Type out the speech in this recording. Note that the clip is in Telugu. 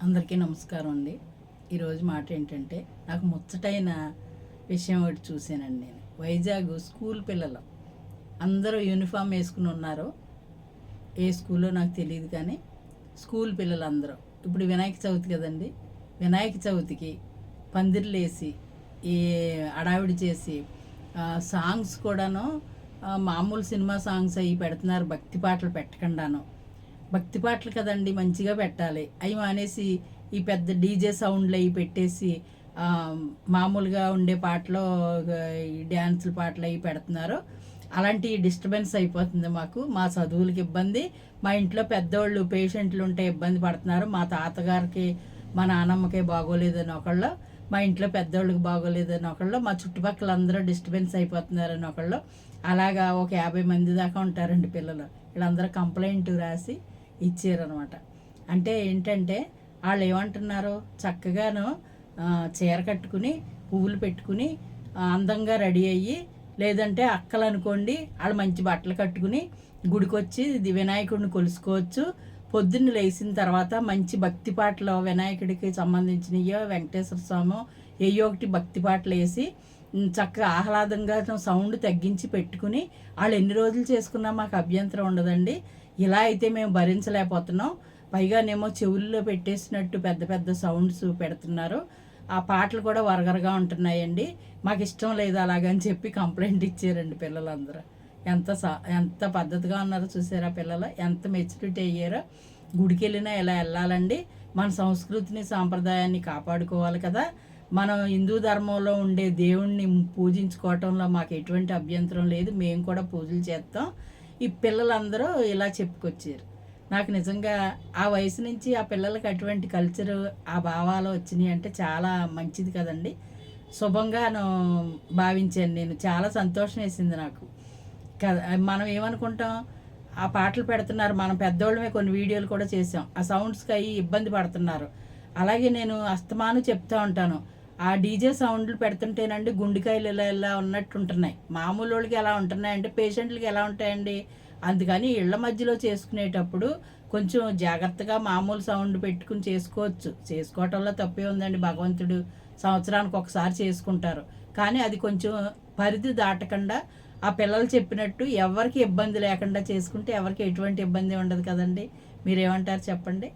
అందరికీ నమస్కారం అండి. ఈరోజు మాట ఏంటంటే, నాకు ముచ్చటైన విషయం ఒకటి చూశానండి. నేను వైజాగ్ స్కూల్ పిల్లలు అందరూ యూనిఫామ్ వేసుకుని ఉన్నారు. ఏ స్కూల్లో నాకు తెలియదు, కానీ స్కూల్ పిల్లలు అందరూ ఇప్పుడు వినాయక చవితి కదండి. వినాయక చవితికి పందిర్లు వేసి ఈ అడావిడి చేసి సాంగ్స్ కూడాను మామూలు సినిమా సాంగ్స్ అవి పెడుతున్నారు. భక్తి పాటలు పెట్టకుండాను. భక్తి పాటలు కదండి, మంచిగా పెట్టాలి. అవి మానేసి ఈ పెద్ద డీజే సౌండ్లు అవి పెట్టేసి మామూలుగా ఉండే పాటలు, ఈ డ్యాన్సుల పాటలు అవి పెడుతున్నారు. అలాంటి డిస్టర్బెన్స్ అయిపోతుంది మాకు. మా చదువులకి ఇబ్బంది, మా ఇంట్లో పెద్దోళ్ళు పేషెంట్లు ఉంటే ఇబ్బంది పడుతున్నారు. మా తాతగారికి మా నాన్నమ్మకే బాగోలేదని ఒకళ్ళు, మా ఇంట్లో పెద్దోళ్ళకి బాగోలేదని ఒకళ్ళు, మా చుట్టుపక్కల అందరూ డిస్టర్బెన్స్ అయిపోతున్నారని ఒకళ్ళు. అలాగా ఒక 50 మంది దాకా ఉంటారండి పిల్లలు. వీళ్ళందరూ కంప్లైంట్ రాసి ఇచ్చారనమాట. అంటే ఏంటంటే వాళ్ళు ఏమంటున్నారు, చక్కగాను చీర కట్టుకుని పువ్వులు పెట్టుకుని అందంగా రెడీ అయ్యి, లేదంటే అక్కలు అనుకోండి వాళ్ళు మంచి బట్టలు కట్టుకుని గుడికొచ్చి వినాయకుడిని కొలుసుకోవచ్చు. పొద్దున్న లేచిన తర్వాత మంచి భక్తి పాటలు, వినాయకుడికి సంబంధించినయో వెంకటేశ్వర స్వామి ఏయో ఒకటి భక్తి పాటలు వేసి చక్కగా ఆహ్లాదంగా సౌండ్ తగ్గించి పెట్టుకుని వాళ్ళు ఎన్ని రోజులు చేసుకున్నా మాకు అభ్యంతరం ఉండదండి. ఇలా అయితే మేము భరించలేకపోతున్నాం. పైగానేమో చెవుల్లో పెట్టేసినట్టు పెద్ద పెద్ద సౌండ్స్ పెడుతున్నారు. ఆ పాటలు కూడా వరగరగా ఉంటున్నాయండి. మాకు ఇష్టం లేదు అలాగని చెప్పి కంప్లైంట్ ఇచ్చారండి పిల్లలందరూ. ఎంత పద్ధతిగా ఉన్నారో చూసారా పిల్లలు, ఎంత మెచ్యూరిటీ అయ్యారో. గుడికి వెళ్ళినా ఇలా వెళ్ళాలండి. మన సంస్కృతిని సాంప్రదాయాన్ని కాపాడుకోవాలి కదా. మనం హిందూ ధర్మంలో ఉండే దేవుణ్ణి పూజించుకోవటంలో మాకు ఎటువంటి అభ్యంతరం లేదు. మేము కూడా పూజలు చేస్తాం. ఈ పిల్లలందరూ ఇలా చెప్పుకొచ్చారు. నాకు నిజంగా ఆ వయసు నుంచి ఆ పిల్లలకి అటువంటి కల్చరు, ఆ భావాలు వచ్చినాయి అంటే చాలా మంచిది కదండి. శుభంగాను భావించాను నేను. చాలా సంతోషం వేసింది నాకు. మనం ఏమనుకుంటాం, ఆ పాటలు పెడుతున్నారు, మనం పెద్దోళ్ళమే కొన్ని వీడియోలు కూడా చేసాం, ఆ సౌండ్స్కి అయ్యి ఇబ్బంది పడుతున్నారు. అలాగే నేను అస్తమాను చెప్తూ ఉంటాను, ఆ డీజే సౌండ్లు పెడుతుంటేనండి గుండెకాయలు ఇలా ఇలా ఉన్నట్టు ఉంటున్నాయి. మామూలు వాళ్ళకి ఎలా ఉంటున్నాయంటే పేషెంట్లకి ఎలా ఉంటాయండి. అందుకని ఇళ్ల మధ్యలో చేసుకునేటప్పుడు కొంచెం జాగ్రత్తగా మామూలు సౌండ్ పెట్టుకుని చేసుకోవటంలో తప్పే ఉందండి. భగవంతుడు సంవత్సరానికి ఒకసారి చేసుకుంటారు, కానీ అది కొంచెం పరిధి దాటకుండా ఆ పిల్లలు చెప్పినట్టు ఎవరికి ఇబ్బంది లేకుండా చేసుకుంటే ఎవరికి ఎటువంటి ఇబ్బంది ఉండదు కదండి. మీరేమంటారు చెప్పండి.